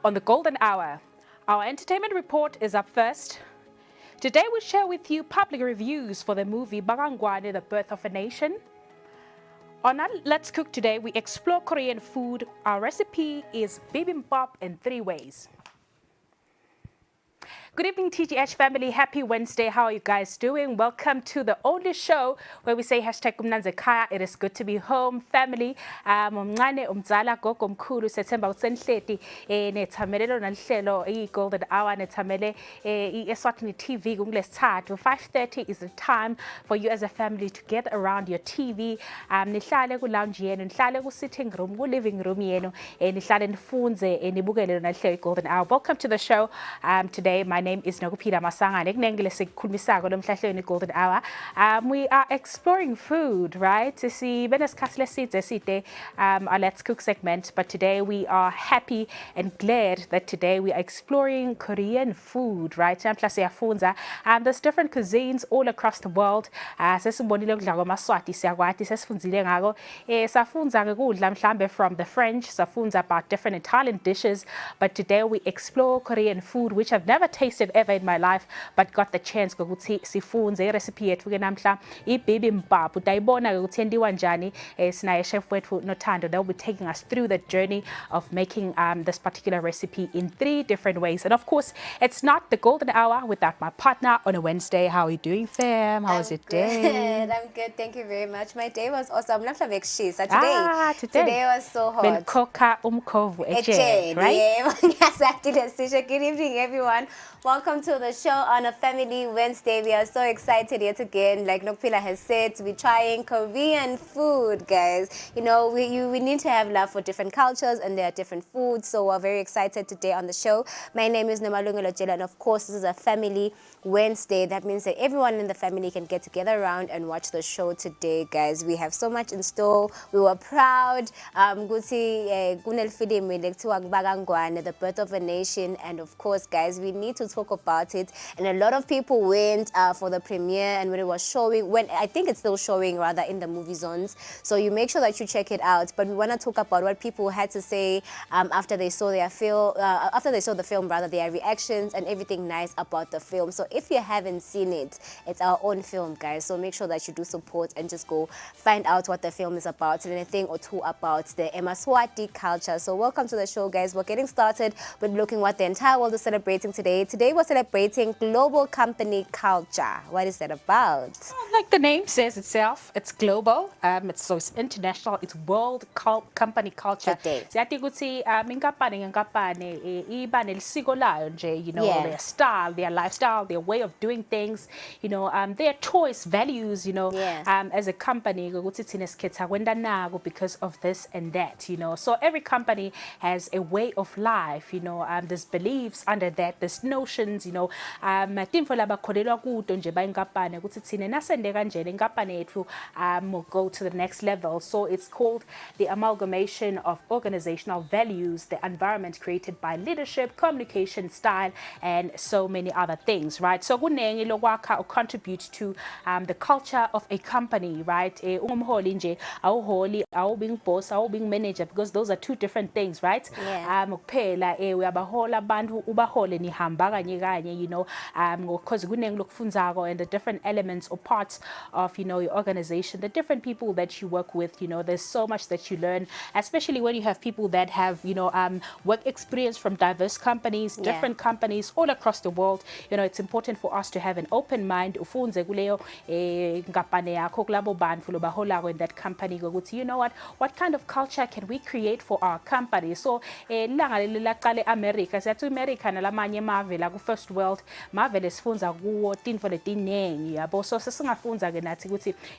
on the Golden Hour. Our entertainment report is up first. Today we share with you public reviews for the movie Bagangwane, The Birth of a Nation. On our Let's Cook today, we explore Korean food. Our recipe is bibimbap in 3 ways. Good evening, TGH family. Happy Wednesday. How are you guys doing? Welcome to the only show where we say hashtag kumnanze kaya. It is good to be home, family. Umncane umzala gogo mkhulu sethemba usenhleti nethamelelo nalihlelo i-Golden Hour nethamele i-Eswatini TV kulesithathu. 5:30 is the time for you as a family to get around your TV. Nihlale ku lounge yenu, nihlale ku sitting room, ku living room yenu, nihlale nifunze nibukele nalihlelo i-Golden Hour. Welcome to the show. Today my name is Nokupila Masangane. Golden Hour. We are exploring food, right? To see our Let's Cook segment. But today we are happy and glad that today we are exploring Korean food, right? There's different cuisines all across the world. From the French, about different Italian dishes. But today we explore Korean food, which I've never tasted ever in my life, but got the chance ukuthi sifunze recipe yethu ke namhla ibibimbap. Utayibona ukuthi yenziwa njani. Sinaye chef wethu Nothando that will be taking us through the journey of making this particular recipe in 3 different ways. And of course, it's not the Golden Hour without my partner on a Wednesday. How are you doing, fam? How was your day? I'm good, thank you very much. My day was awesome. Today was so hot. Benkoka umkovu eje, right? Good evening, everyone. Welcome to the show on a Family Wednesday. We are so excited yet again. Like Nokpila has said, we're trying Korean food, guys. You know, we need to have love for different cultures and there are different foods. So we're very excited today on the show. My name is Nomalungelo Jela, and of course, this is a Family Wednesday. That means that everyone in the family can get together around and watch the show today, guys. We have so much in store. We were proud. The Birth of a Nation, and of course, guys, we need to talk about it. And a lot of people went for the premiere, and when it was showing, I think it's still showing rather in the movie zones, so you make sure that you check it out. But we want to talk about what people had to say after they saw the film, their reactions and everything nice about the film. So if you haven't seen it, it's our own film, guys, so make sure that you do support and just go find out what the film is about and anything or two about the Eswatini culture. So welcome to the show, guys. We're getting started with looking what the entire world is celebrating today. Today we're celebrating global company culture. What is that about? Like the name says itself, it's global. So it's international. It's world company culture. You know, their style, their lifestyle, their way of doing things. You know, their choice, values. You know, as a company, because of this and that. You know, so every company has a way of life. You know, there's beliefs under that, there's notions, you know, will go to the next level. So it's called the amalgamation of organizational values, the environment created by leadership, communication style, and so many other things, right? So contribute to the culture of a company, right? Being boss, being manager, because those are 2 different things, right? You know, because and the different elements or parts of, you know, your organization, the different people that you work with, you know, there's so much that you learn, especially when you have people that have, you know, work experience from diverse companies, different companies all across the world. You know, it's important for us to have an open mind in that company. You know what kind of culture can we create for our company? So America, first world Marvel esifunza kuwo tinfo letiningi yabo, so sesingafunza ke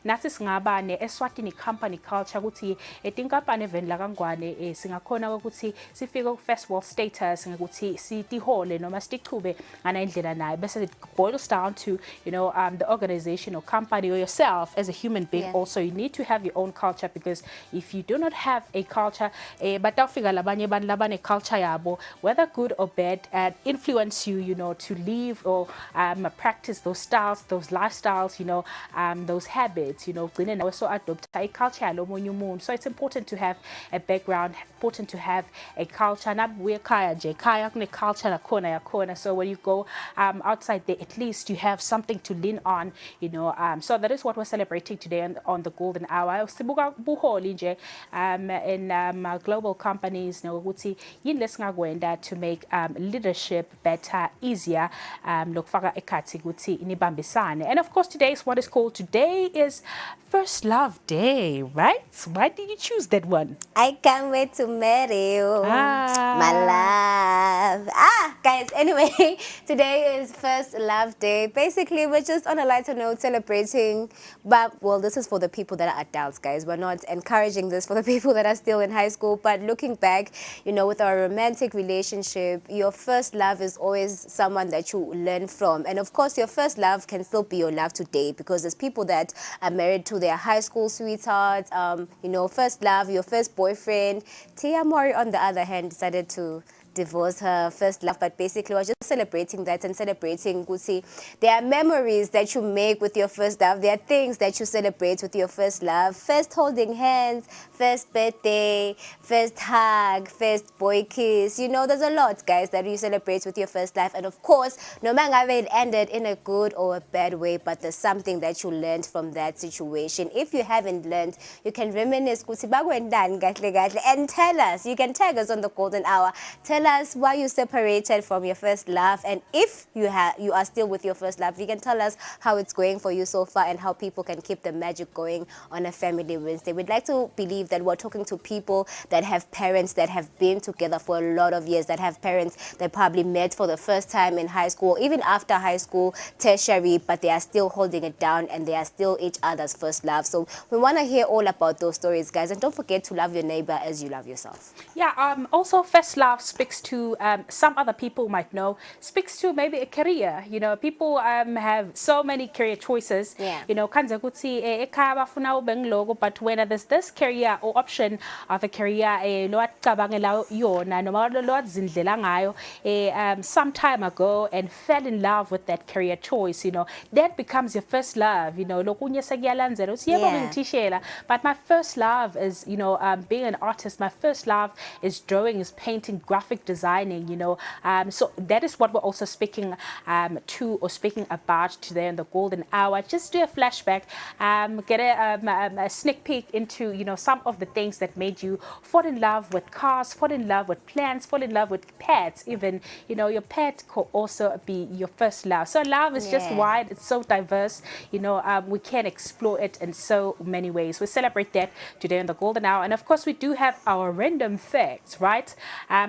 nathi singaba ne Eswatini company culture ukuthi etinkampani event kangwane singakhona ukuthi sifike ku first world status ngokuthi sitihole noma sichube ngana indlela nayo bese it boils down to, you know, the organization or company or yourself as a human being. Also, you need to have your own culture, because if you do not have a culture, but awufika labanye abantu labane culture yabo, whether good or bad, influence you to live or practice those styles, those lifestyles, those habits, also adopt a culture. So it's important to have a background, important to have a culture. Culture. So when you go outside there, at least you have something to lean on, so that is what we're celebrating today on the Golden Hour. Sibuka buholi nje in global companies ukuthi yini lesingakwenza to make leadership better, easier, lokufaka ekhathi ukuthi nibambisane. And of course today is what is called, today is First Love Day, right? Why did you choose that one? I can't wait to marry you, my love. Guys, anyway, today is First Love Day. Basically, we're just on a lighter note celebrating, but, well, this is for the people that are adults, guys. We're not encouraging this for the people that are still in high school, but looking back, with our romantic relationship, your first love is always someone that you learn from. And of course, your first love can still be your love today, because there's people that are married to their high school sweethearts, first love, your first boyfriend. Tia Mori, on the other hand, decided to divorce her first love, but basically we're just celebrating that and celebrating Gucci. There are memories that you make with your first love. There are things that you celebrate with your first love. First holding hands, first birthday, first hug, first boy kiss. There's a lot, guys, that you celebrate with your first love. And of course, no matter if it ended in a good or a bad way, but there's something that you learned from that situation. If you haven't learned, you can reminisce Gucci and tell us. You can tag us on the Golden Hour. Tell us why you separated from your first love, and if you are still with your first love, you can tell us how it's going for you so far and how people can keep the magic going on a Family Wednesday. We'd like to believe that we're talking to people that have parents that have been together for a lot of years, that have parents that probably met for the first time in high school, even after high school, tertiary, but they are still holding it down and they are still each other's first love. So we want to hear all about those stories, guys, and don't forget to love your neighbor as you love yourself. Yeah, also first love speaks to some other people might know, speaks to maybe a career. People have so many career choices. Yeah. Kanza ukuthi ekhaya bafuna ube ngiloko, but when there's this career or option of a career lo acabangela yona noma lo wazindlela ngayo some time ago and fell in love with that career choice, that becomes your first love. Lokunye sekuyalandzela uthi yebo ngithishela, but my first love is being an artist. My first love is drawing, is painting, graphic designing, so that is what we're also speaking to or speaking about today in the Golden Hour. Just do a flashback, get a sneak peek into some of the things that made you fall in love with cars, fall in love with plants, fall in love with pets. Even your pet could also be your first love. So love is just wide, it's so diverse. We can explore it in so many ways. We celebrate that today in the Golden Hour, and of course we do have our random facts, right?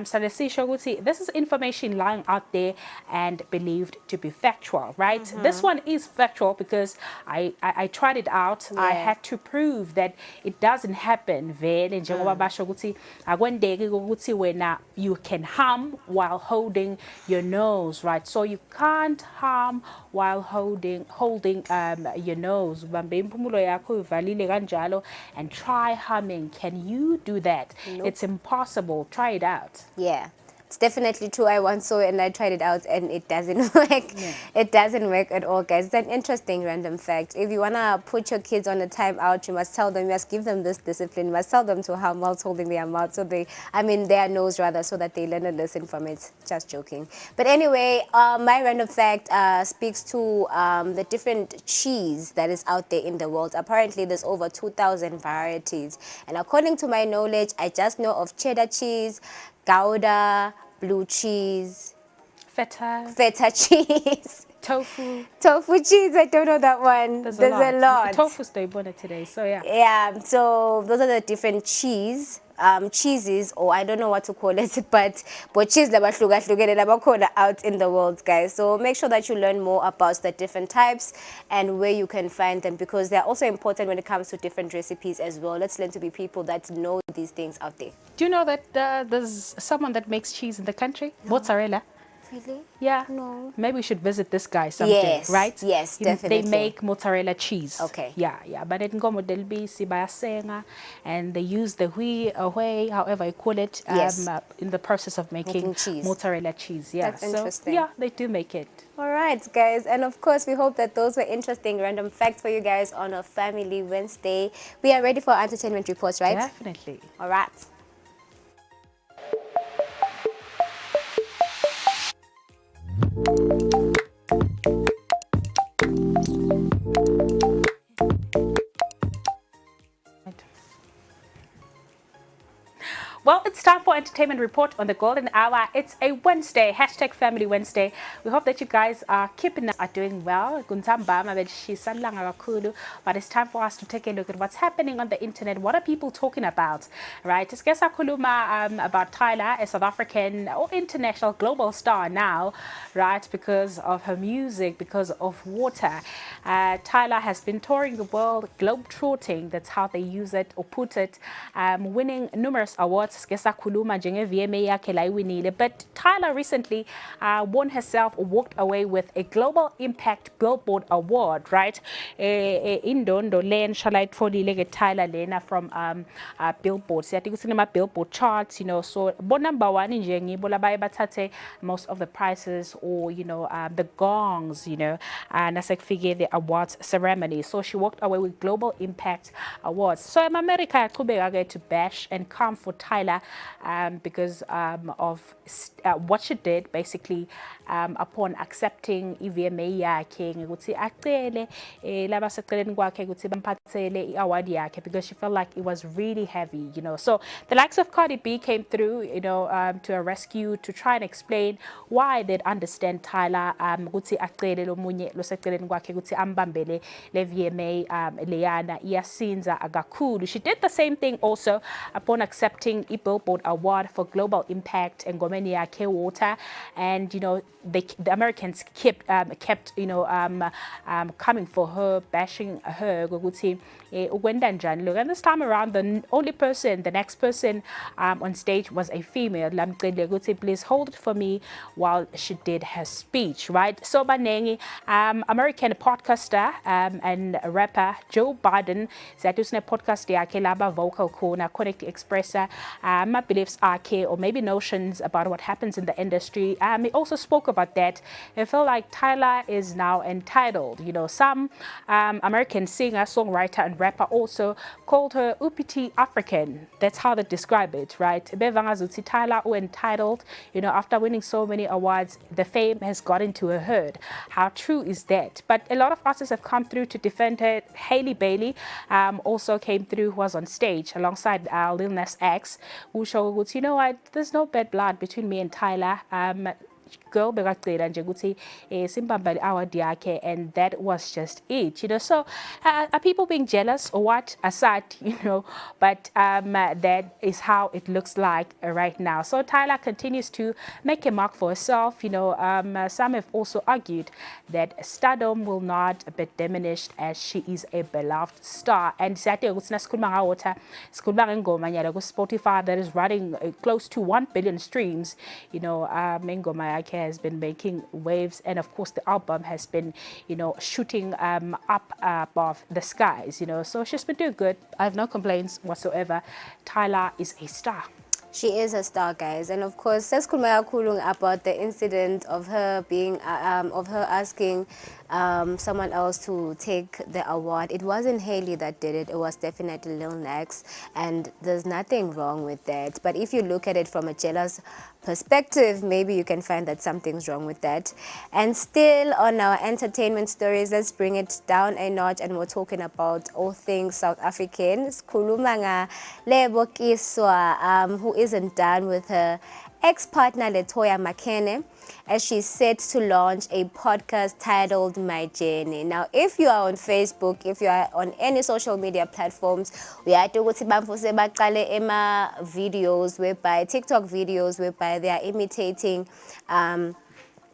So let's see, Shoguti, this is information lying out there and believed to be factual, right? This one is factual because I tried it out. I had to prove that it doesn't happen. You can hum while holding your nose, right? So you can't hum while holding your nose. And try humming. Can you do that? Nope. It's impossible. Try it out. Yeah. It's definitely true. I once saw it and I tried it out and it doesn't work. Yeah. It doesn't work at all, guys. It's an interesting random fact. If you want to put your kids on a timeout, you must tell them, you must give them this discipline. You must tell them to hum whilst holding their mouth, their nose rather, so that they learn a lesson from it. Just joking. But anyway, my random fact speaks to the different cheese that is out there in the world. Apparently, there's over 2,000 varieties. And according to my knowledge, I just know of cheddar cheese, Gouda, blue cheese, feta cheese, tofu cheese. I don't know that one. There's a lot. Tofu's the bonnet today, so yeah. Yeah, so those are the different cheeses, or I don't know what to call it, but cheese out in the world, guys. So make sure that you learn more about the different types and where you can find them, because they're also important when it comes to different recipes as well. Let's learn to be people that know these things out there. Do you know that there's someone that makes cheese in the country? No. Mozzarella. Really? Yeah. No. Maybe we should visit this guy someday, Yes, right? yes, definitely. They make mozzarella cheese. Okay. Yeah. But in Gomo Delbi, Sibayasenga, and they use the hui, away, however you call it, Yes. in the process of making cheese. mozzarella cheese. Yeah. That's So, interesting. yeah, they do make it. All right, guys. And of course, we hope that those were interesting random facts for you guys on a Family Wednesday. We are ready for our entertainment reports, right? Definitely. All right. Well, it's time for Entertainment Report on the Golden Hour. It's a Wednesday, hashtag Family Wednesday. We hope that you guys are keeping up, are doing well. But it's time for us to take a look at what's happening on the internet. What are people talking about, right? Skesa Kuluma about Tyler, a South African or international global star now, right? Because of her music, because of water. Tyler has been touring the world, globe-trotting. That's how they use it or put it, winning numerous awards. But Tyler recently won herself or walked away with a Global Impact Billboard Award, right? Indondo Len Shalite for the Tyler Lena from Billboard. So I think it's in my Billboard charts, so number one in Jengi, most of the prizes or, the gongs, and as I figure the awards ceremony. So she walked away with Global Impact Awards. So in America, I get to bash and come for Tyler because of what she did basically upon accepting i-VMA yakhe ukuthi acele laba seceleni kwakhe ukuthi bamphathele i-award yakhe because she felt like it was really heavy, So the likes of Cardi B came through, to her rescue to try and explain why they'd understand Tyler ukuthi acele lomunye loseceleni kwakhe ukuthi ambambele le-VMA leyana iyasinza akakhulu. She did the same thing also upon accepting a Billboard Award for Global Impact and ngomeni yakhe water, and the Americans kept coming for her, bashing her ukuthi ukwenda njani. Look, and this time around the next person on stage was a female. Lamcele ukuthi please hold it for me while she did her speech, right? So banengi American podcaster and rapper Joe Biden said usine podcast yakhe laba vocal corner connect expressa my beliefs akhe or maybe notions about what happens in the industry. He also spoke about that. It felt like Tyler is now entitled. Some American singer, songwriter, and rapper also called her UPT African. That's how they describe it, right? Bevangazuti Tyler entitled, after winning so many awards, the fame has gotten to her head. How true is that? But a lot of artists have come through to defend her. Hailey Bailey also came through, who was on stage alongside Lil Nas X, who showed, what, there's no bad blood between me and Tyler. Girl bekacela nje ukuthi simbambale award yakhe, and that was just it. So are people being jealous or what? Aside, but that is how it looks like right now. So Tyler continues to make a mark for herself. Some have also argued that stardom will not be diminished as she is a beloved star. And Spotify that is running close to 1 billion streams. Ngoma has been making waves, and of course the album has been shooting up above the skies, so she's been doing good. I have no complaints whatsoever. Tyler is a star. She is a star, guys, and of course, sesikhuluma kakhulu about the incident of her being, of her asking someone else to take the award. It wasn't Hailey that did it. It was definitely Lil Nas, and there's nothing wrong with that. But if you look at it from a jealous perspective, maybe you can find that something's wrong with that. And still on our entertainment stories, let's bring it down a notch, and we're talking about all things South African. Sikhuluma nga Lebo Kiswa, who isn't done with her ex-partner Letoya Makene, as she's set to launch a podcast titled My Journey. Now, if you are on Facebook, if you are on any social media platforms, we are doing videos whereby TikTok videos whereby they are imitating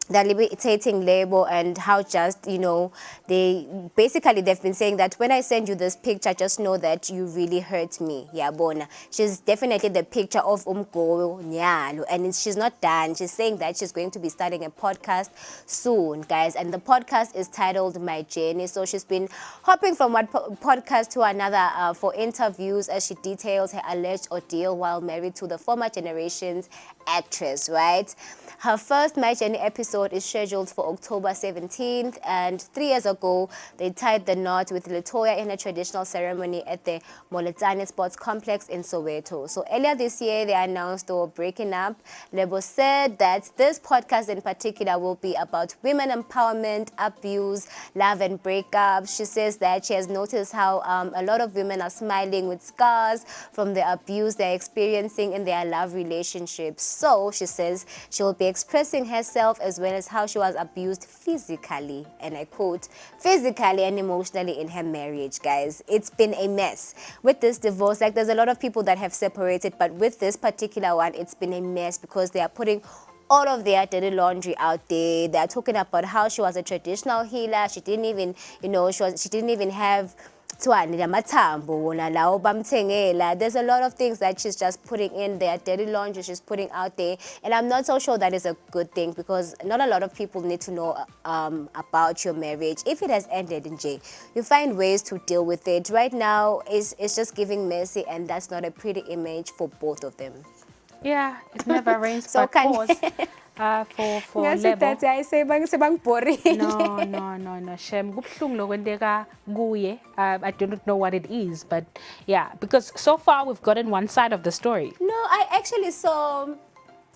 they're liberating label, and how just, you know, they've been saying that when I send you this picture, just know that you really hurt me. Yeah, Bona. She's definitely the picture of Umgo Nyalo, and she's not done. She's saying that she's going to be starting a podcast soon, guys, and the podcast is titled My Journey. So she's been hopping from one podcast to another for interviews as she details her alleged ordeal while married to the former generation's actress, right? Her first My Journey episode is scheduled for October 17th, and 3 years ago, they tied the knot with Latoya in a traditional ceremony at the Eswatini Sports Complex in Soweto. So earlier this year, they announced they were breaking up. Lebo said that this podcast in particular will be about women empowerment, abuse, love, and breakups. She says that she has noticed how a lot of women are smiling with scars from the abuse they're experiencing in their love relationships. So she says she will be expressing herself as well as how she was abused physically, and I quote, physically and emotionally in her marriage, guys. It's been a mess. With this divorce, like there's a lot of people that have separated, but with this particular one, it's been a mess because they are putting all of their dirty laundry out there. They're talking about how she was a traditional healer. She didn't even, you know, she didn't even have there's a lot of things that she's just putting in there, dirty laundry she's putting out there, and I'm not so sure that is a good thing, because not a lot of people need to know about your marriage. If it has ended in jail, you find ways to deal with it. Right now it's just giving mercy, and that's not a pretty image for both of them. Yeah, it never rains So but pours. For Lebo. No, Shem. I do not know what it is, but yeah, because so far we've gotten one side of the story. No, I actually saw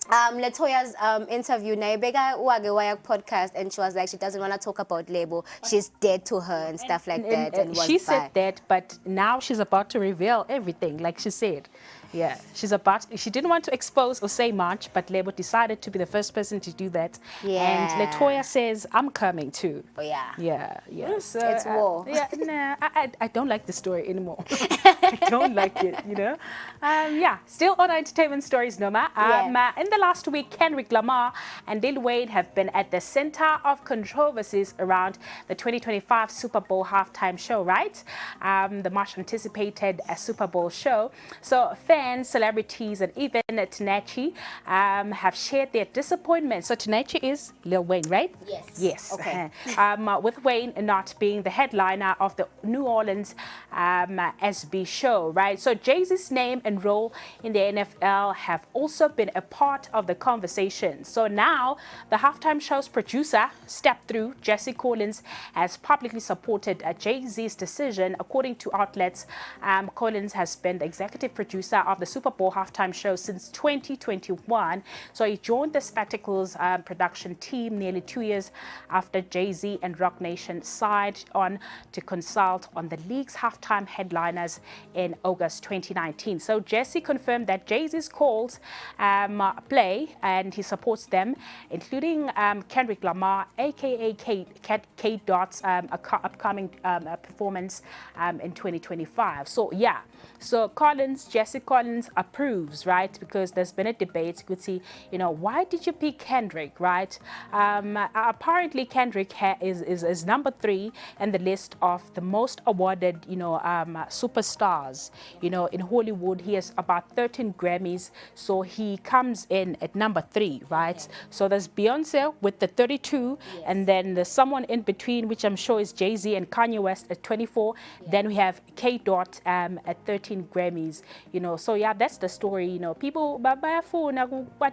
Latoya's interview Naibega Uagewayak podcast, and she was like, she doesn't want to talk about Lebo. She's dead to her and stuff like that. And she said that, but now she's about to reveal everything, like she said. Yeah, she didn't want to expose or say much, but Lebo decided to be the first person to do that. Yeah. And Latoya says, I'm coming too. Oh, yeah. Yeah. So, it's war. I don't like the story anymore. I don't like it, you know. Still on our entertainment stories, Noma. In the last week, Kendrick Lamar and Lil Wayne have been at the center of controversies around the 2025 Super Bowl halftime show, right? The much anticipated Super Bowl show. So fans, celebrities, and even Tanachi have shared their disappointment. So Tanachi is Lil Wayne, right? Yes. Okay. With Wayne not being the headliner of the New Orleans SB show, right? So Jay-Z's name and role in the NFL have also been a part of the conversation. So now the halftime show's producer stepped through. Jesse Collins has publicly supported Jay-Z's decision. According to outlets, Collins has been the executive producer of the Super Bowl halftime show since 2021. So he joined the Spectacles production team nearly 2 years after Jay-Z and Rock Nation signed on to consult on the league's halftime headliners in August 2019. So Jesse confirmed that Jay-Z's calls play and he supports them, including Kendrick Lamar, aka K. Dot's upcoming performance in 2025. So Jesse Collins approves, right? Because there's been a debate. You could see, why did you pick Kendrick, right? Apparently Kendrick is number 3 in the list of the most awarded, superstars. In Hollywood, he has about 13 Grammys. So he comes in at number 3, right? Okay. So there's Beyonce with the 32, and then there's someone in between, which I'm sure is Jay-Z and Kanye West at 24. Then we have K. Dot at 13 Grammys. So that's the story. People what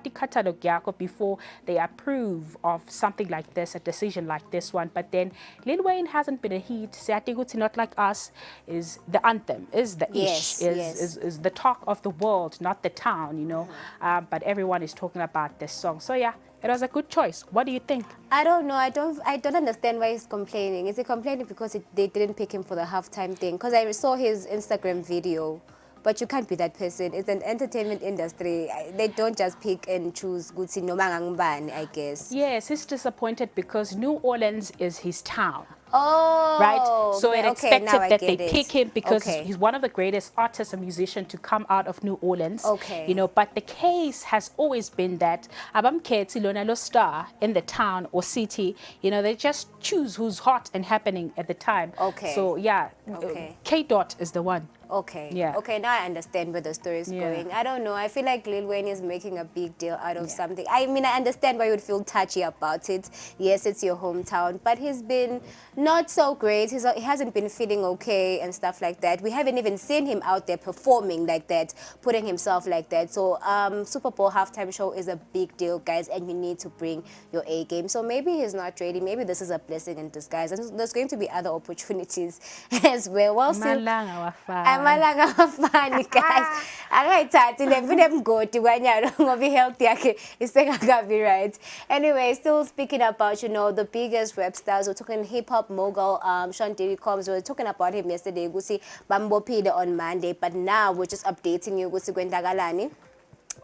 the catalog before they approve of something like this, a decision like this one. But then Lil Wayne hasn't been a hit. Sayatiguti Not Like Us is the anthem, is the ish, is the talk of the world, not the town, but everyone is talking about this song. So it was a good choice. What do you think? I don't know. I don't understand why he's complaining. Is he complaining because they didn't pick him for the halftime thing? Because I saw his Instagram video. But you can't be that person. It's an entertainment industry. They don't just pick and choose Gutsi Nomangangban, I guess. Yes, he's disappointed because New Orleans is his town. Oh, right? So it okay, expected now I that they get it. pick him because Okay. he's one of the greatest artists and musicians to come out of New Orleans. Okay. You know, but the case has always been that abamkhethi lona lo star in the town or city, you know, they just choose who's hot and happening at the time. Okay. So yeah, Okay. K Dot is the one. Okay. Yeah. Okay, now I understand where the story is Yeah. going. I don't know. I feel like Lil Wayne is making a big deal out of something. I mean, I understand why you would feel touchy about it. Yes, it's your hometown, but he's been not so great. He hasn't been feeling okay and stuff like that. We haven't even seen him out there performing like that, putting himself like that. So Super Bowl halftime show is a big deal, guys, and you need to bring your A game. So maybe he's not ready. Maybe this is a blessing in disguise. And there's going to be other opportunities as well. Well, still, Malanga wafana. amalanga afani, guys. Akayithathi le mfuna emgodi kwanyalo ngoba i-health yakhe isengakabi right. Anyway, still speaking about, you know, the biggest rap stars. We're talking hip-hop mogul Sean Diddy Combs. We were talking about him yesterday ukuthi bambophile on Monday, but now we're just updating you ukuthi kwenzakalani.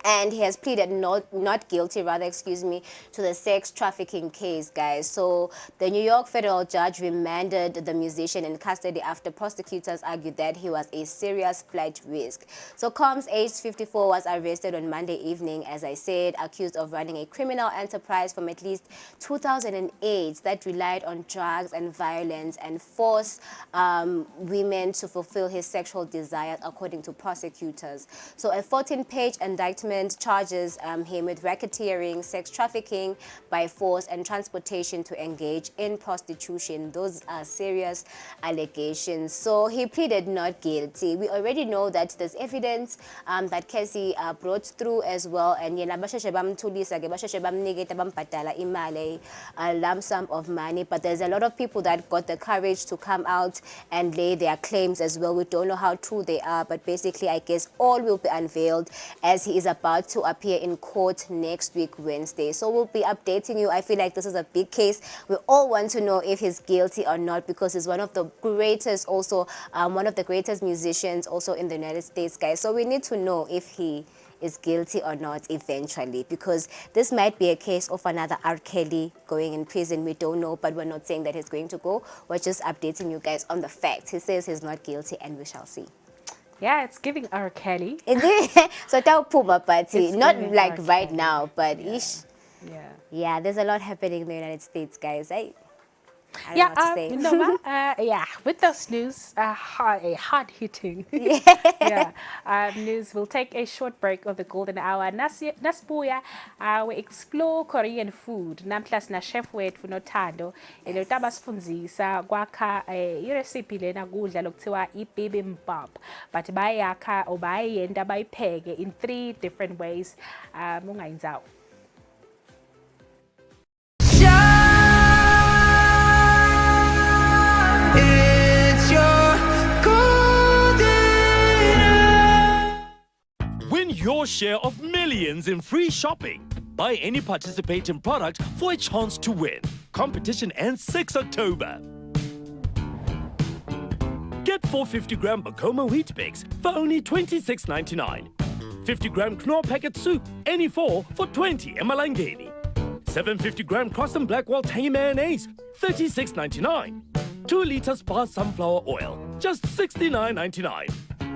And he has pleaded not guilty, rather, excuse me, to the sex trafficking case, guys. So the New York federal judge remanded the musician in custody after prosecutors argued that he was a serious flight risk. So Combs, aged 54, was arrested on Monday evening, as I said, accused of running a criminal enterprise from at least 2008 that relied on drugs and violence and forced women to fulfill his sexual desires, according to prosecutors. So a 14-page indictment charges him with racketeering, sex trafficking by force, and transportation to engage in prostitution. Those are serious allegations. So he pleaded not guilty. We already know that there's evidence that Casey brought through as well, and yena basheshe bamthulisa ke basheshe bamniketa bambhadala imali, a lump sum of money. But there's a lot of people that got the courage to come out and lay their claims as well. We don't know how true they are, but basically I guess all will be unveiled as he is about to appear in court next week, Wednesday. So we'll be updating you. I feel like this is a big case. We all want to know if he's guilty or not, because he's one of the greatest, also one of the greatest musicians also in the United States, guys. So we need to know if he is guilty or not eventually, because this might be a case of another R. Kelly going in prison. We don't know, but we're not saying that he's going to go. We're just updating you guys on the facts. He says he's not guilty, and we shall see. Yeah, it's giving R. Kelly. So tell Puma party, It's not giving like R. right Kelly. now, but Yeah. ish. Yeah. Yeah, there's a lot happening in the United States, guys. I don't Yeah, know what to say. you know what? Yeah, with those news, hard hitting. Yeah, news. We'll take a short break of the golden hour. Nasbuya, we explore Korean food. Namhlas na chef wethu noThando. Elotaba sifundisa kwakha irecipe lena kudla lokuthiwa ibibimbap. But bayakha or bayenda bayipheke in 3 different ways. Ungayinzawo. Win your share of millions in free shopping. Buy any participating product for a chance to win. Competition ends 6 October. Get 450-gram Bakoma Wheat Bix for only $26.99. 50-gram Knorr packet soup, any 4 for 20 emalangeni. 750-gram Cross and Blackwell tangy mayonnaise, $36.99. 2 liters Spar sunflower oil, just $69.99.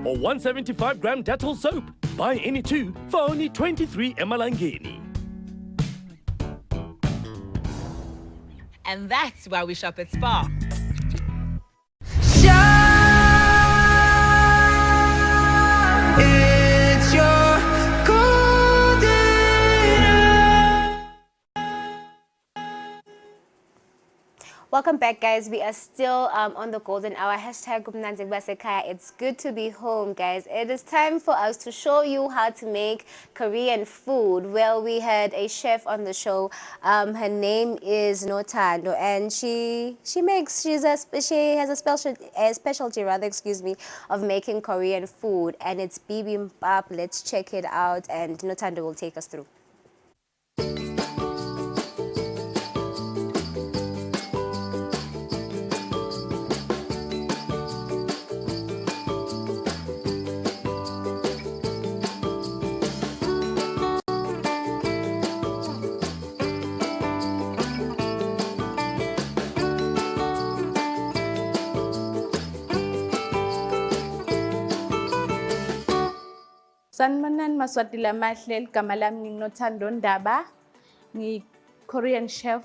Or 175-gram Dettol soap. Buy any 2 for only 23 emalangeni. And that's why we shop at Spar. It's your golden Welcome back, guys. We are still on the golden hour. Hashtag Kumnanzi Basekaya. It's good to be home, guys. It is time for us to show you how to make Korean food. Well, we had a chef on the show. Her name is Notando, and she has a specialty, rather, excuse me, of making Korean food, and it's bibimbap. Let's check it out, and Notando will take us through. Sanibonani Maswati lamahle, igama lami nginothando Ndaba, ngi-Korean chef.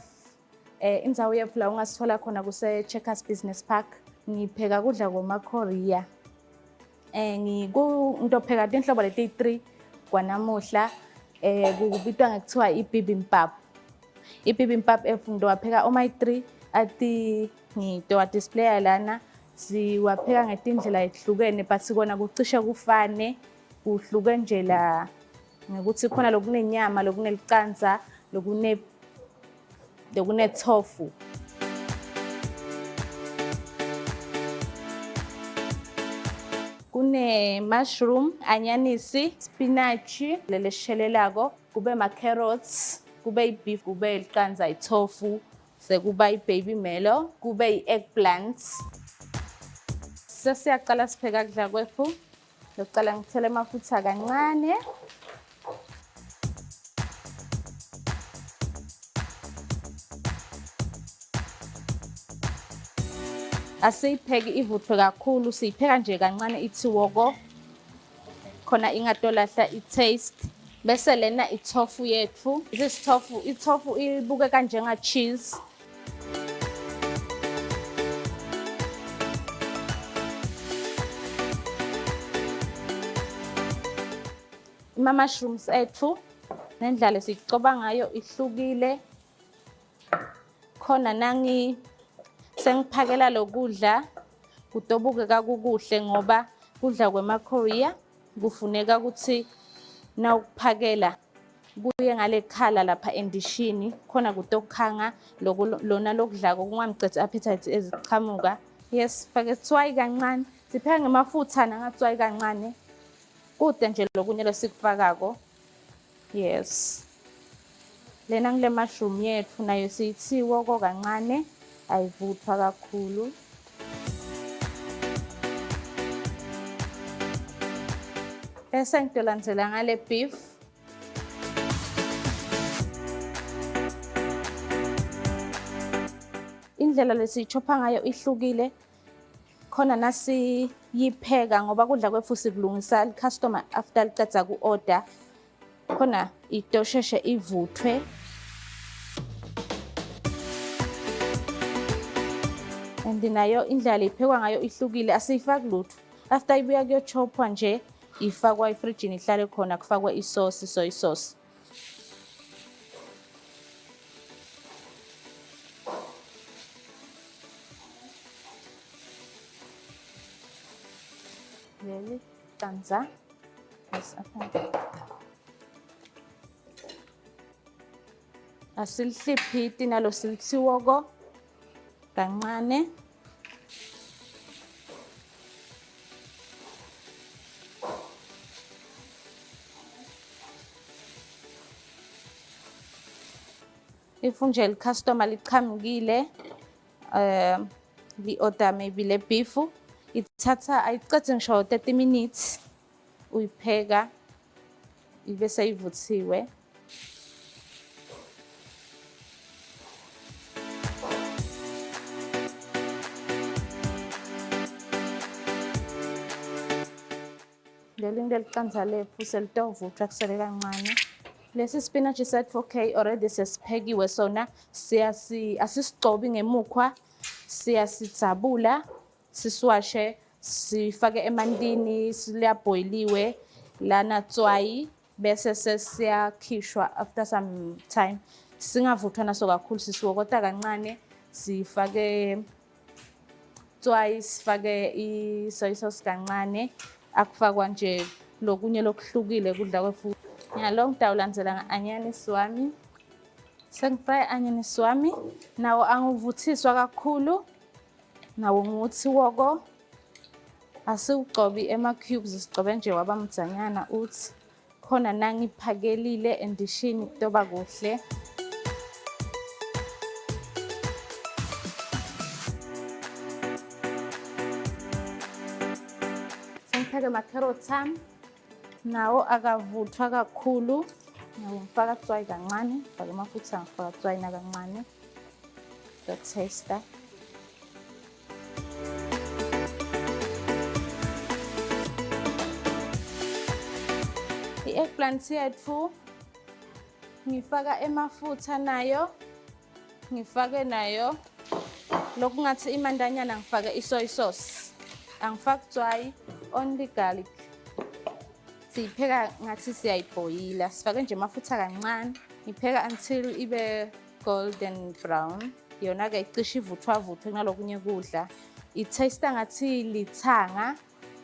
Indzawo yethu la ungasithola khona kuse-Checkers Business Park. Ngipheka kudla kwama-Korea. Ngizopheka tinhlobo leti-3 kwanamuhla. Kubitwa ngekuthiwa i-bibimbap. I-bibimbap ngizowapheka omay-3 ati ngizowadispleya lana. Siwapheka ngetindlela ehlukene but sikona kucishe kufane. Kuhluke nje la ngokuthi khona lokunenyama, lokunelicandza, lokune-tofu. Kune mushroom, anyanisi, spinach, leleshelelako, kube ma-carrots, kube i-beef, kube ilicandza, i-tofu, sekuba i-baby mellow, kube i-eggplants. Sesiyaqala sipheka kudla kwethu. Lokuqala ngithele amafutha kancane. Asiyipheki ivuthwe kakhulu, siyipheka nje kancane ithi woko. Khona ingatolahla i-taste. Bese lena i-tofu yethu. I-tofu ibukeka njenga-cheese. Ama-mushrooms ethu nendlela sicoba ngayo ihlukile. Khona sengiphakela lokudla kutobukeka kukuhle ngoba kudla kwema-Korea kufuneka ukuthi nawukuphakela kuye ngale khala lapha endishini khona kutokukhanga lona lokudla kungamcedi appetite eziqhamuka. Yes, fake tswayi kancane. Sipheka ngemafutha nangatswayi kancane. Kude nje lokunye lesikufakako. Yes. Lena ngile mushroom yethu nayo siyithi woko kancane, ayivuthwa kakhulu. Bese ngitolanzela ngale beef. Indlela lesiyichopha ngayo ihlukile. Khona nasiyipheka ngoba kudla kwethu sikulungisa customer after licedza ku-order. Khona itosheshe ivuthwe. And nayo indlela iphekwa ngayo ihlukile, asiyifaki lutho. After ibuya kuyochophwa nje, ifakwa efrijini ihlale khona kufakwa isosi, soy sauce. Leli candza. Asilihliphiti nalo silithi woko kancane. If nje customer liqhamukile li-order maybe le beef, ithatha ayiqede ngisho 30 minutes uyipheka ibe seyivuthiwe. Leli ngelicandza lethu selitovuthwa kusele kancane. Lesi spinach sethu okay already sesiphekiwe sona asisicobi ngemukhwa, siyasitsabula, siswashe, sifake emantini, liyaboiliwe lana tswayi bese sesiyakhishwa after some time. Singavuthwa naso kakhulu sisiwokota kancane, sifake tswayi, sifake i-soy sauce kancane, akufakwa nje lokunye lokuhlukile kudla kwethu. Ngalo ngidawulandzela nga-anyanisi wami. Sengifake anyanisi wami, nawo anguvuthiswa kakhulu, nawo nguthi woko. Asiwugcobi ema-cubes, sigcobe nje waba mdzanyana uthi. Khona nangiphakelile endishini kutoba kuhle. Sengifake ama-carrots ami. Nawo akavuthwa kakhulu. Nawo ngifaka tswayi kancane, ngifake amafutha, ngifaka tswayi nakancane. Taster. I-eggplant yetfu ngifaka emafutha nayo, ngifake nayo lokhu ngathi imandanyana, ngifake i-soy sauce, angifaki tswayi, only garlic. Siyipheka ngathi siyayibhoyila, sifake nje amafutha kancane, ngipheka until ibe golden brown. Yona-ke icishe ivuthwa-vuthwe kunalokunye kudla. I-taste ngathi lithanga.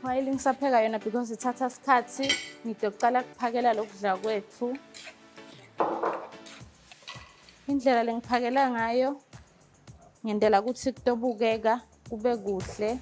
While ngisapheka yona because ithatha isikhathi, ngizoqala kuphakela lokudla kwethu. Indlela lengiphakela ngayo ngendlela ukuthi kutobukeka kube kuhle.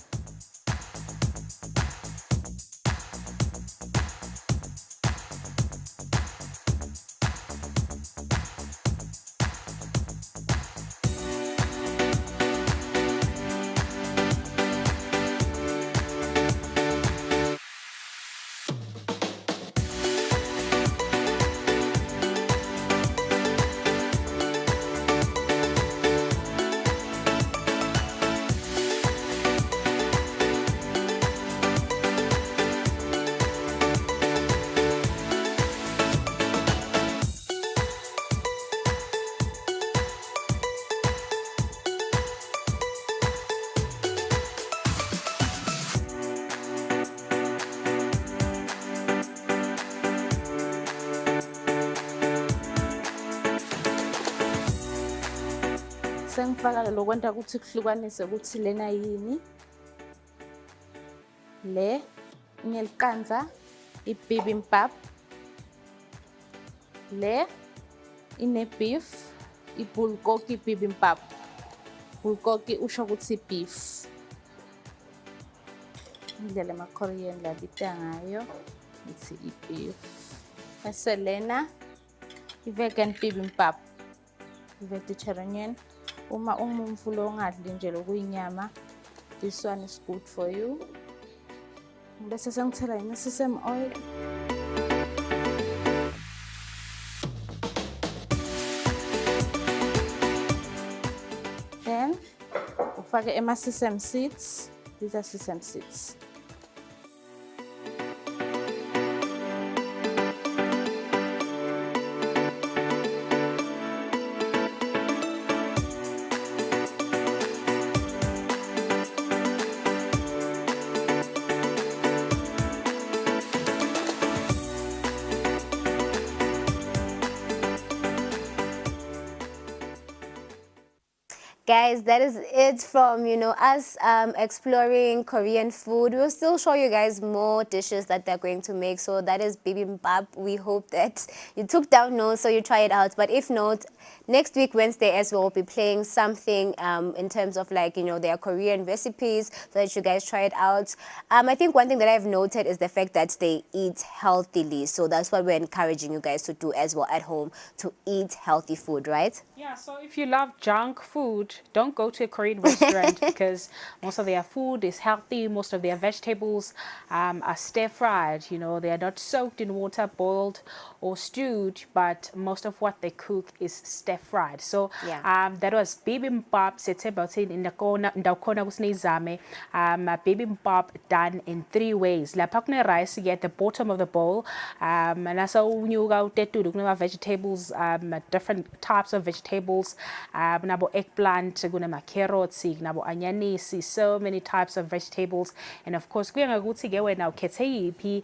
Sengifaka lokwenta ukuthi kuhlukanise ukuthi lena yini. Le ngeliqanza i-bibimbap. Le ine beef, i-bulgogi bibimbap. Bulgogi usho ukuthi beef. Indlela ama-Korean labita ngayo ithi i-beef. Bese lena i-vegan bibimbap, i-vegetarian. Uma umuntu lo ngadli nje lokuyinyama, this one is good for you. Bese sengithela i-sesame oil. Then ufake ama-sesame seeds. These are sesame seeds. Guys, that is it from, us exploring Korean food. We'll still show you guys more dishes that they're going to make. So that is bibimbap. We hope that you took down notes so you try it out. But if not, next week, Wednesday, as well, we'll be playing something in terms of their Korean recipes so that you guys try it out. I think one thing that I've noted is the fact that they eat healthily. So that's what we're encouraging you guys to do as well at home, to eat healthy food, right? Yeah, so if you love junk food, don't go to a Korean restaurant because most of their food is healthy. Most of their vegetables are stir-fried. They are not soaked in water, boiled or stewed, but most of what they cook is stir-fried. So that was bibimbap. Bibimbap done in 3 ways. Lapha kune rice at the bottom of the bowl. Vegetables, different types of vegetables. Nabo eggplant, kunama carrots, nabo anyanisi, so many types of vegetables. And of course, kuya ngokuthi ke wena ukhethe yiphi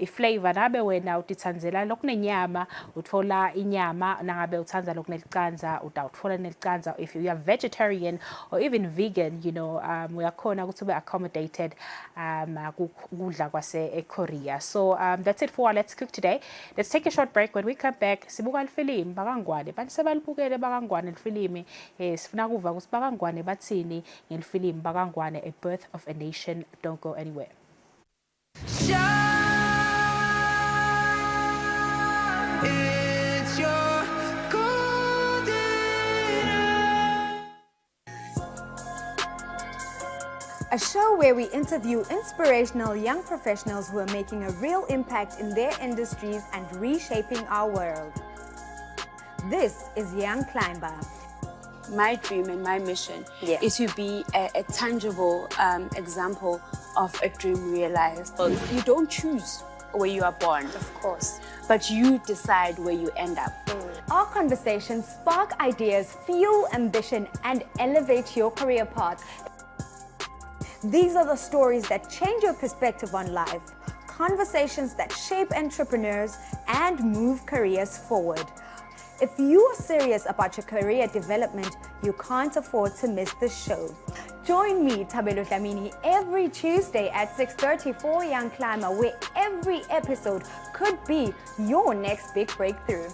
iflavor nabe wena utitsandzela lokunenyama uthola inyama, nangabe uthandza lokunelicanza utawutfola nelicanza. If you are vegetarian or even vegan, uyakhona ukuthi ube accommodated kudla kwase Korea. So that's it for our Let's Cook today. Let's take a short break. When we come back, sibuka ilfilm bakangwane. Bantu sebalibukele bakangwane ilfilimi. Sifuna kuva ukuthi bakangwane bathini ngelfilm bakangwane, A Birth of a Nation. Don't go anywhere. It's your golden A show where we interview inspirational young professionals who are making a real impact in their industries and reshaping our world. This is Young Climber. My dream and my mission is to be a tangible example of a dream realized. You don't choose where you are born. Of course. But you decide where you end up. Our conversations spark ideas, fuel ambition, and elevate your career path. These are the stories that change your perspective on life, conversations that shape entrepreneurs and move careers forward. If you are serious about your career development, you can't afford to miss this show. Join me, Tabelo Dlamini, every Tuesday at 6:30 for Young Climber, where every episode could be your next big breakthrough.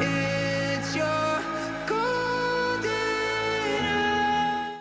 It's your golden hour.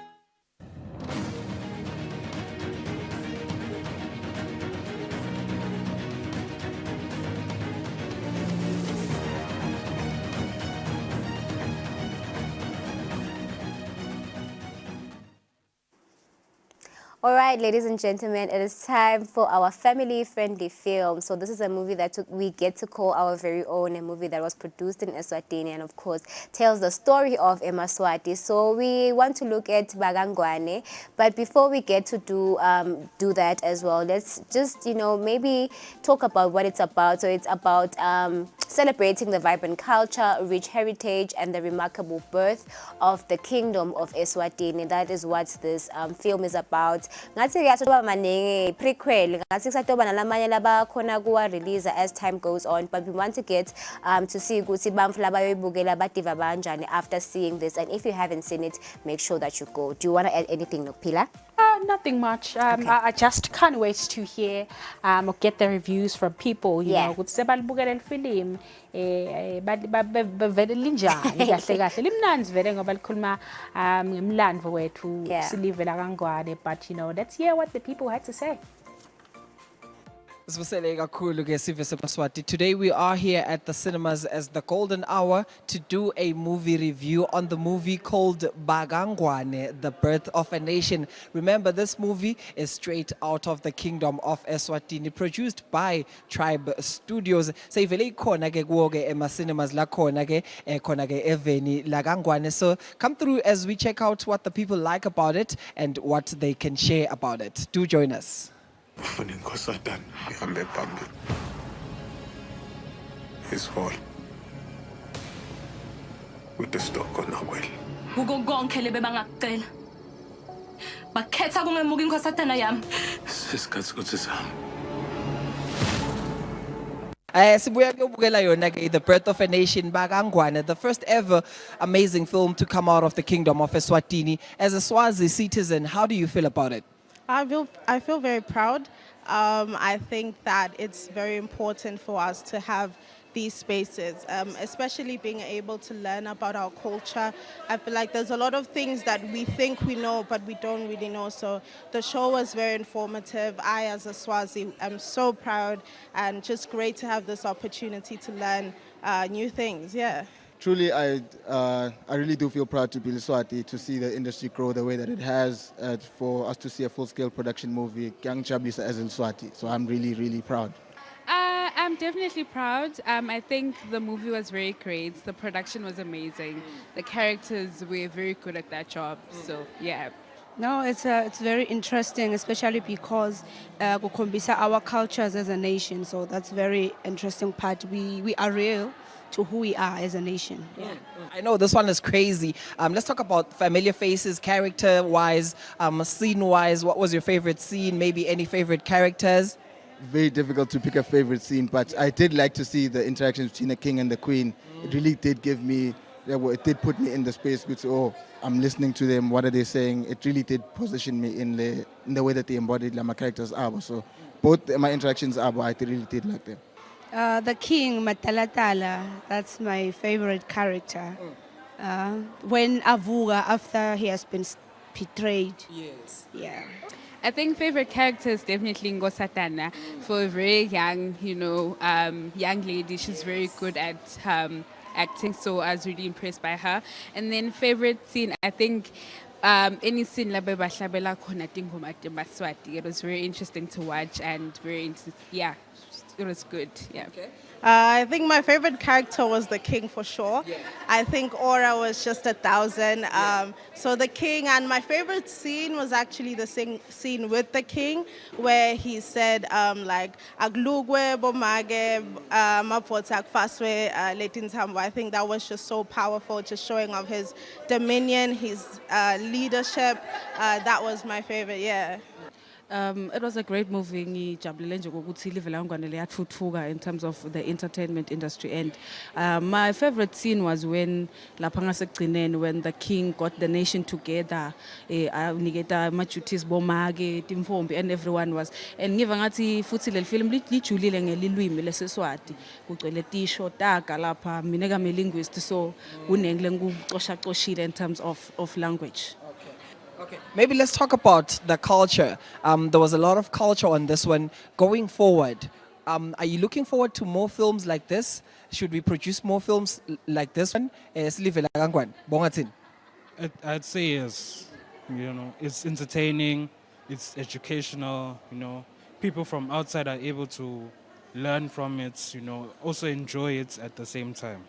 All right, ladies and gentlemen, it is time for our family-friendly film. So this is a movie that we get to call our very own, a movie that was produced in Eswatini and, of course, tells the story of Eswatini. So we want to look at Bagangwane, but before we get to do that as well, let's just, maybe talk about what it's about. So it's about celebrating the vibrant culture, rich heritage, and the remarkable birth of the kingdom of Eswatini. That is what this film is about. Ngathi kuyatoba maningi prequel ngathi kusatoba nalamanye labakhona kuwa release as time goes on, but we want to get to see ukuthi bamfu labayibukela badiva banjani after seeing this, and if you haven't seen it, make sure that you go. Do you want to add anything, Nopila? Nothing much. Okay. I just can't wait to hear or get the reviews from people. You know, ukuthi sebalibukela el-film bavele linjani kahle kahle limnanzi vele ngoba likhuluma ngemlando wethu silive la kaNgwane, but let's hear what the people had to say. Today we are here at the cinemas as the golden hour to do a movie review on the movie called Bagangwane, The Birth of a Nation. Remember, this movie is straight out of the kingdom of Eswatini, produced by Tribe Studios. Sayivele khona ke kuwoke ema cinemas la khona ke eveni la kaNgwane. So come through as we check out what the people like about it and what they can share about it. Do join us. Ufuna inkosatana ihambe phambili. His hall. With the stock on our well. Kuko konke lebe bangakucela. Bakhetha kungemuka inkosatana yami. Sesikhathi ukuthi sihambe. Sibuya ukubukela yona ke The Birth of a Nation Bagangwane, the first ever amazing film to come out of the kingdom of Eswatini. As a Swazi citizen, how do you feel about it? I feel very proud. I think that it's very important for us to have these spaces, especially being able to learn about our culture. I feel like there's a lot of things that we think we know, but we don't really know. So the show was very informative. I, as a Swazi, am so proud and just great to have this opportunity to learn new things. Yeah. Truly, I really do feel proud to be Leswati, to see the industry grow the way that it has, for us to see a full-scale production movie, Gang Chabisa as Leswati. So I'm really, really proud. I'm definitely proud. I think the movie was very great. The production was amazing. The characters were very good at that job. So, yeah. No, it's very interesting, especially because kukombisa our cultures as a nation. So that's very interesting part. We are real to who we are as a nation. Yeah. I know this one is crazy. Let's talk about familiar faces, character-wise, scene-wise. What was your favorite scene? Maybe any favorite characters? Very difficult to pick a favorite scene, but I did like to see the interactions between the king and the queen. It really did give me, it did put me in the space. Oh, I'm listening to them. What are they saying? It really did position me in the way that they embodied my characters are. So both my interactions are, I really did like them. The king, Matalatala, that's my favorite character. When Avuga, after he has been betrayed. Yes. Yeah. I think favorite character is definitely Ngosatana. For a very young, young lady, she's very good at acting, so I was really impressed by her. And then favorite scene, I think any scene la bebahlabela khona tingoma tembaswati. It was very interesting to watch and very interesting. Yeah, it was good. Yeah. Okay. I think my favorite character was the king for sure. I think Aura was just 1,000. So the king, and my favorite scene was actually the scene with the king, where he said like "Aglugwe bomage mapotak faswe letintambo." I think that was just so powerful, just showing of his dominion, his leadership. That was my favorite. Yeah. It was a great movie. Ngijabulele nje ukuthi ilive langwane liyathuthuka in terms of the entertainment industry. And my favorite scene was when lapha ngasekugcineni, when the king got the nation together, uniketa ama-duties bomake, timfombi, and everyone was. And ngiva ngathi futhi leli film lijulile ngelilwimi leSiswati. Kugcwele tisho taga lapha, mina ngame-linguist, so kunengi lengikucoshacoshile in terms of language. Okay, maybe let's talk about the culture. There was a lot of culture on this one. Going forward, are you looking forward to more films like this? Should we produce more films like this one? I'd say yes. You know, it's entertaining, it's educational, you know. People from outside are able to learn from it, you know, also enjoy it at the same time.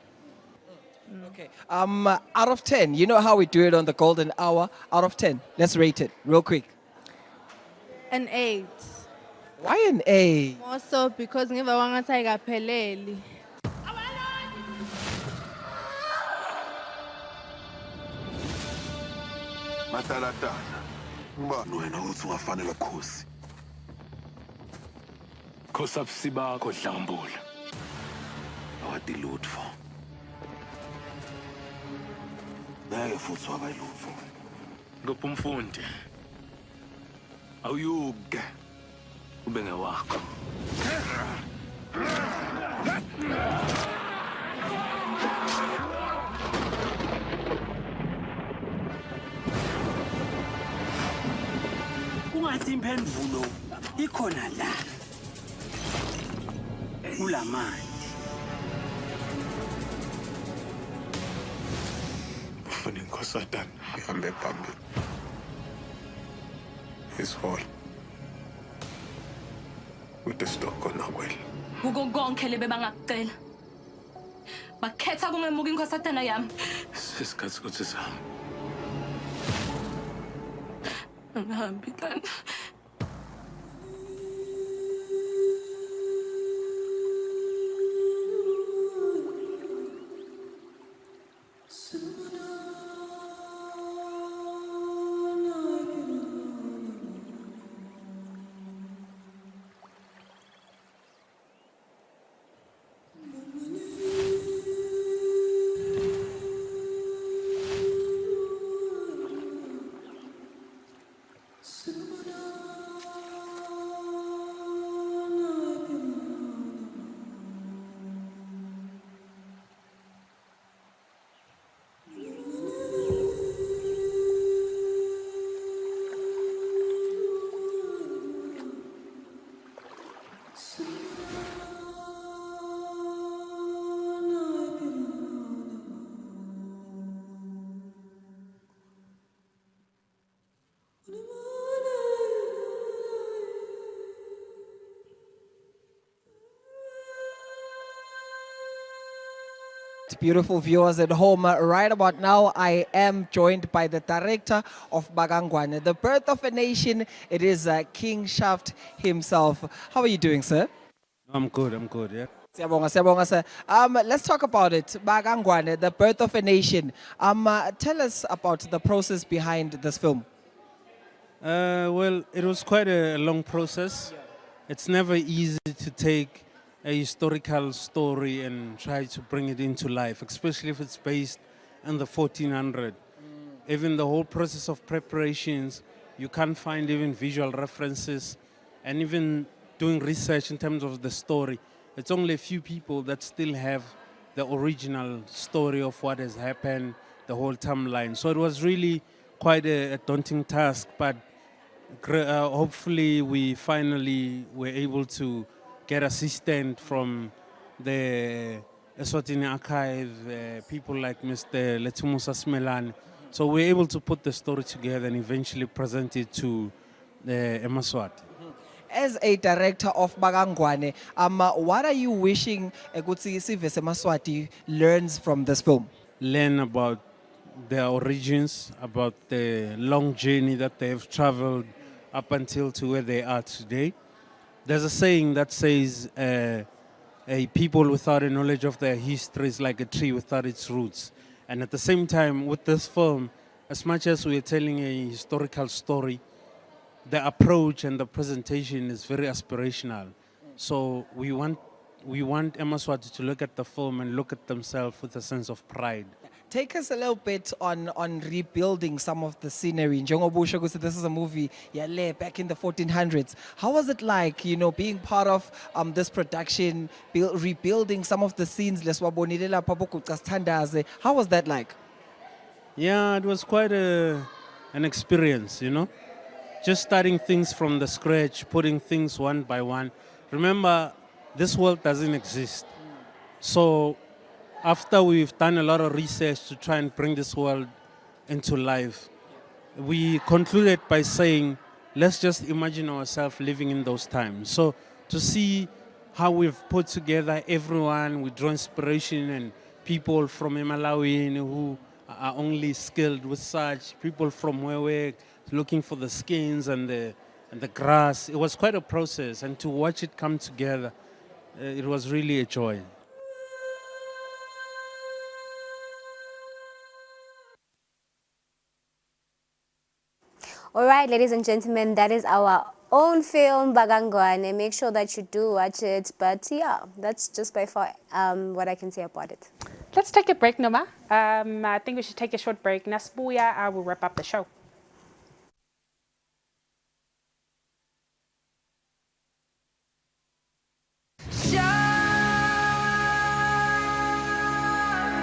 Okay. Out of 10, you know how we do it on the golden hour? Out of 10, let's rate it real quick. An 8. Why an 8? Also because ngiva wangathi ayikapheleli. Matalatala. Ngubani wena uthi ungafanele khosi? Khosi abusiba bakho dlambula. Awadi lutfo. Ngeke futhi wabayilutfo. Ngopha umfundi. Awuyuke. Ube ngewakho. Ungathi imphendvulo ikhona la. Ulamandi. Ufuna inkosatana ihambe phambili. His hall. With the stock on Nakwel. Kuko konke lebe bangakucela. Bakhetha kungemuka inkosatana yami. Sesikhathi ukuthi sihambe. Angihambi kana. Beautiful viewers at home, right about now I am joined by the director of Bagangwane, The Birth of a Nation. It is King Shaft himself. How are you doing, sir? I'm good, yeah. Siyabonga, siyabonga, sir. Let's talk about it. Bagangwane, The Birth of a Nation. Tell us about the process behind this film. Well, it was quite a long process. It's never easy to take a historical story and try to bring it into life, especially if it's based in the 1400. Even the whole process of preparations, you can't find even visual references, and even doing research in terms of the story. It's only a few people that still have the original story of what has happened, the whole timeline. So it was really quite a daunting task, but hopefully we finally were able to get assistance from the Eswatini archive, people like Mr. Letumusa Smelani. So we're able to put the story together and eventually present it to Emaswati. as a director of Bagangwane, what are you wishing ukuthi sive seMaswati learns from this film? Learn about their origins, about the long journey that they have traveled up until to where they are today. There's a saying that says, a people without a knowledge of their history is like a tree without its roots. And at the same time, with this film, as much as we're telling a historical story, the approach and the presentation is very aspirational. So we want Eswatini to look at the film and look at themselves with a sense of pride. Take us a little bit on rebuilding some of the scenery. Njengobusho ukuthi this is a movie back in the 1400s. How was it like, being part of this production, rebuilding some of the scenes? How was that like? Yeah, it was quite an experience, Just starting things from the scratch, putting things one by one. Remember, this world doesn't exist. So after we've done a lot of research to try and bring this world into life, we concluded by saying, let's just imagine ourselves living in those times. So to see how we've put together everyone, we draw inspiration and people from Malawi who are only skilled with such, people from where we're looking for the skins and the grass. It was quite a process, and to watch it come together, it was really a joy. All right, ladies and gentlemen, that is our own film, Bagangwane. Make sure that you do watch it. But yeah, that's just by far what I can say about it. Let's take a break, Noma. I think we should take a short break. Nasbuya, I will wrap up the show.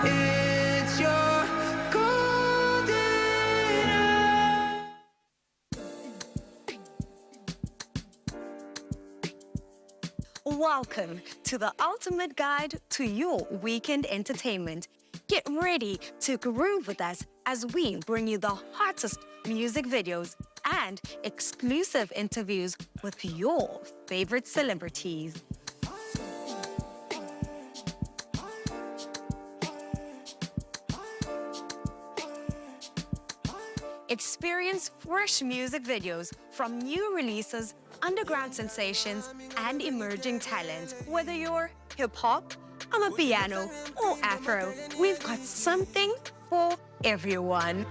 It's your golden hour. Welcome to the ultimate guide to your weekend entertainment. Get ready to groove with us as we bring you the hottest music videos and exclusive interviews with your favorite celebrities. Experience fresh music videos from new releases, underground sensations, and emerging talent. Whether you're hip-hop, amapiano, or afro, we've got something for everyone.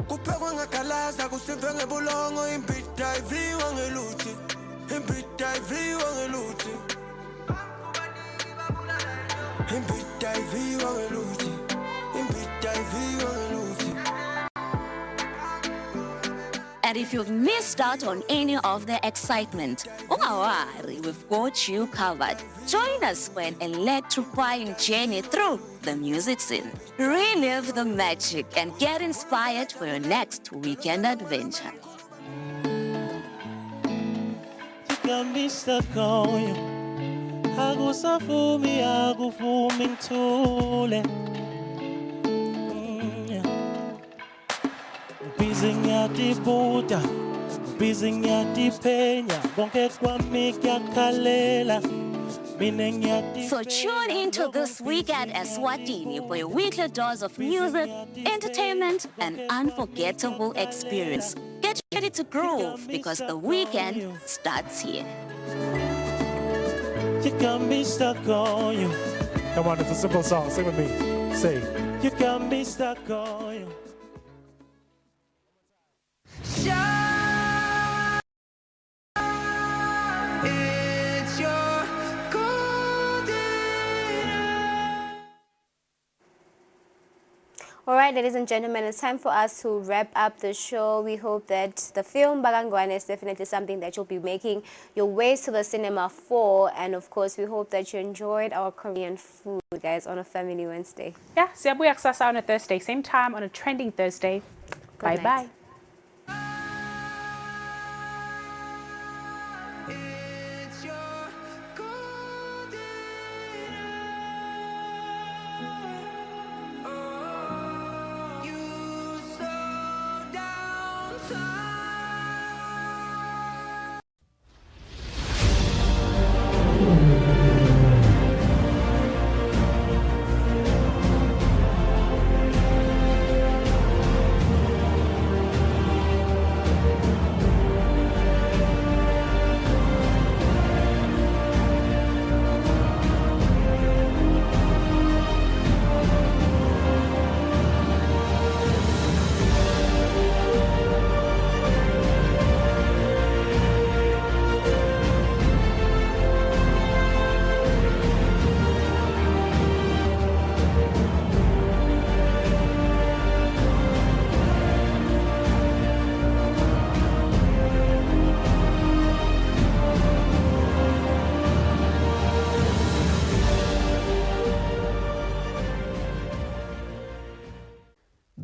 And if you've missed out on any of the excitement, don't worry, we've got you covered. Join us for an electrifying journey through the music scene. Relive the magic and get inspired for your next weekend adventure. So tune into This Week at Eswatini for your weekly dose of music, entertainment, and unforgettable experience. Get ready to groove because the weekend starts here. You can be stuck on you. Come on, it's a simple song. Sing with me. Say, you can be stuck on you. It's your golden hour. All right, ladies and gentlemen, it's time for us to wrap up the show. We hope that the film Bagangwane is definitely something that you'll be making your ways to the cinema for. And of course, we hope that you enjoyed our Korean food, guys, on a Family Wednesday. Yeah, siyabuya kusasa on a Thursday, same time on a trending Thursday. Bye-bye. It's your golden hour. You so down.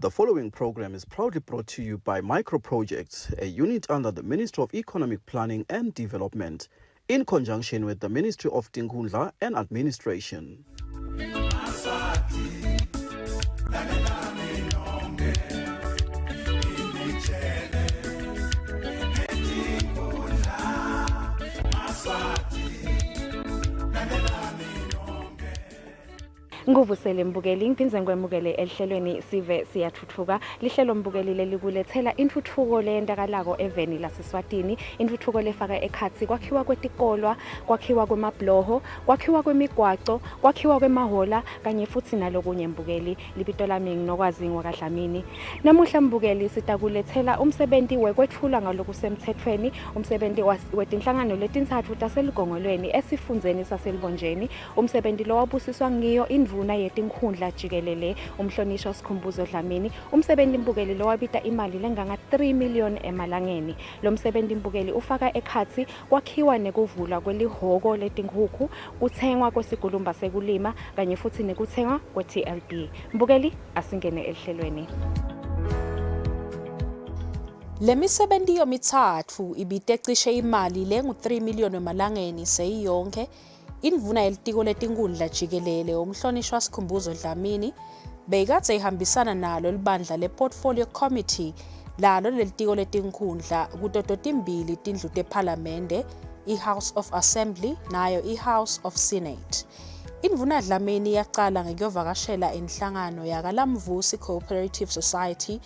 The following program is proudly brought to you by Micro Projects, a unit under the Ministry of Economic Planning and Development, in conjunction with the Ministry of Tinkhundla and Administration. Nguvusele mbukeli ngiphinze ngikwemukele ehlelweni sive siyathuthuka lihlelo mbukeli lelikulethela intuthuko leyendakalako eveni laseSwatini intuthuko lefaka ekhatsi kwakhiwa kwetikolwa kwakhiwa kwemabloho kwakhiwa kwemigwaco kwakhiwa kwemahola kanye futhi nalokunye mbukeli libito lami nginokwazi ngwakadlamini namuhla mbukeli sitakulethela umsebenti wekwethula ngalokusemthethweni umsebenti wetinhlangano letintsatfu taseligongolweni esifundzeni saselibonjeni umsebenti lo wabusiswa ngiyo indvuna yetinkhundla jikelele umhlonishwa Sikhumbuzo Dlamini umsebenzi mbukeli lo wabita imali lenganga 3 million emalangeni lo msebenzi mbukeli ufaka ekhatsi kwakhiwa nekuvulwa kwelihoko letinkukhu kuthengwa kwesigulumba sekulima kanye futhi nekuthengwa kwe-TLB mbukeli asingene ehlelweni. Lemisebenzi yomithathu ibite cishe imali lengu 3 million emalangeni seyiyonke indvuna yelitiko letinkundla jikelele umhlonishwa Sikhumbuzo Dlamini beyikadze ihambisana nalo libandla le-Portfolio Committee lalo lelitiko letinkhundla kutoto timbili tindlu tePhalamende i-House of Assembly nayo i-House of Senate. Indvuna Dlamini yaqala ngekuyovakashela inhlangano yakalamvusi Cooperative Society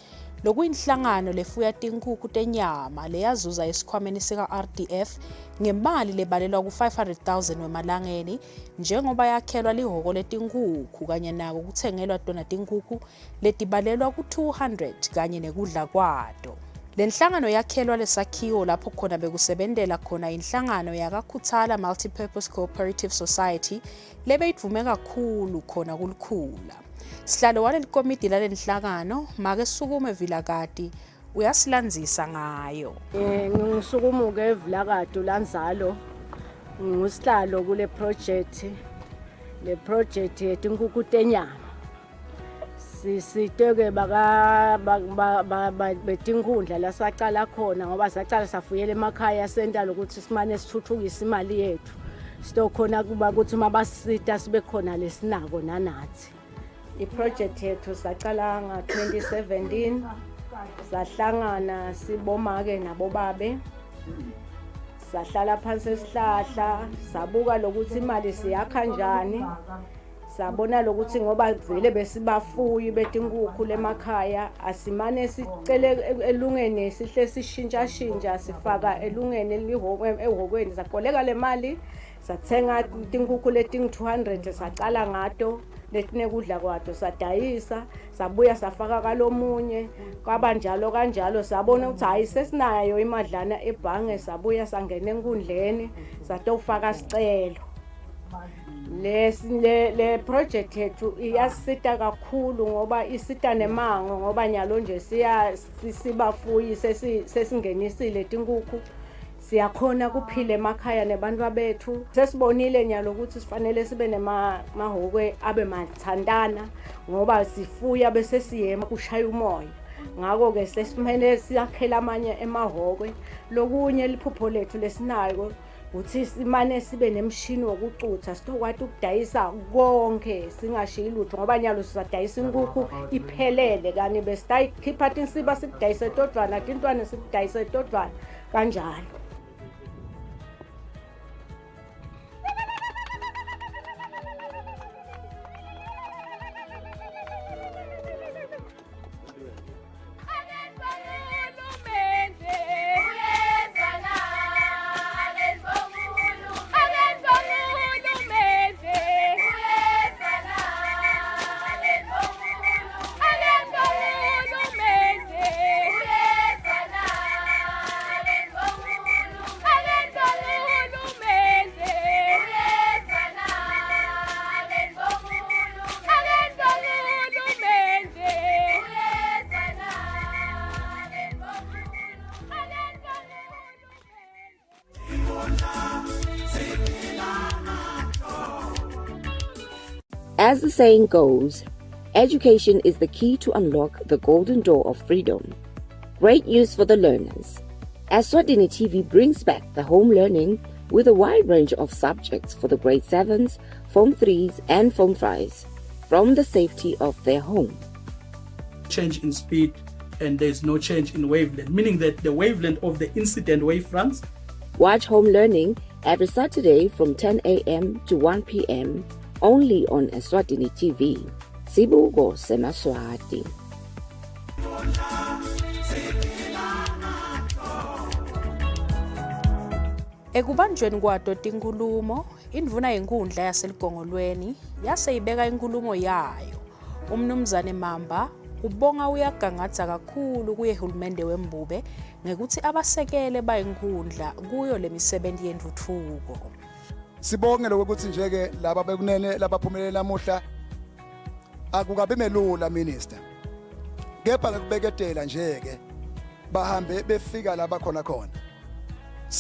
lokuyinhlangano lefuya tinkuku tenyama leyazuza esikhwameni sika-RDF ngemali lebalelwa ku-500,000 wemalangeni njengoba yakhelwa lihoko letinkukhu kanye nako kuthengelwa tona tinkukhu letibalelwa ku-200 kanye nekudla kwato. Lenhlangano yakhelwa lesakhiwo lapho khona bekusebentela khona inhlangano yakaKhuthala Multipurpose Cooperative Society lebeyidvume kakhulu khona kulikhula. Sihlalo waleli komiti lalenhlangano make Sukume Vilakati uyasilandzisa ngayo. Ngisukume Vilakati lanzalo ngusihlalo kule project yetinkuku tenyama. Siteke betinkhundla lasaqala khona ngoba saqala safuyela emakhaya senta lokuthi simane sithuthukise imali yethu. Sitokhona kuba ukuthi mabasita sibe khona lesinako nanathi. I-project yethu saqala nga-2017 sahlangana sibomake nabobabe sahlala phansi esihlahla sabuka lokuthi imali siyakha kanjani sabona lokuthi ngoba vele besibafuyi betinkukhu lemakhaya asimane sicele elungeni sihle sishintsha sifaka elungeni ehokweni sakoleka le mali sathenga tinkukhu leting-200 saqala ngato letinekudla kwato sadayisa sabuya safaka kalomunye kwabanjalo kanjalo sabona ukuthi hayi sesinayo imadlana ebhange sabuya sangena enkundleni satofaka sicelo le project yethu iyasita kakhulu ngoba isita nemango ngoba nyalo nje sibafuyi sesingenisile tinkukhu siyakhona kuphila emakhaya nebantu bethu sesibonile nyalo ukuthi sifanele sibe nemahokwe abe mathandana ngoba sifuya bese siyema kushaya umoya ngako ke sesimene siyakhela amanye emahokwe lokunye liphupho lethu lesinayo uthi simane sibe nemshini wokucutha sitokwathi ukudayisa konke singashiyi lutho ngoba nyalo sisadayisa inkukhu iphelele kani besitayikhipha tinsiba sikudayise todwana tintwana sikudayise todwana kanjalo. As the saying goes, Education is the key to unlock the golden door of freedom. Great news for the learners. Eswatini TV brings back the home learning with a wide range of subjects for the grade 7s, Form 3s and Form 5s from the safety of their home. Change in speed and there's no change in wavelength, meaning that the wavelength of the incident wavefronts. Watch home learning every Saturday from 10 a.m. to 1 p.m. only on Eswatini TV. Sibuko semaswati. Ekubanjweni kwato tinkulumo, indvuna yenkundla yaseligongolweni yase ibeka inkulumo yayo. Umnumzane Mamba ubonga uyagangatha kakhulu kuye hulumende wembube ngekuthi abasekele bayinkundla kuyo lemisebenzi yentuthuko. Sibonge lokuthi njeke laba bekunene labaphumelele namuhla akukabe melula minister. Kepha ngekubeketela njeke bahambe befika la bakhona khona.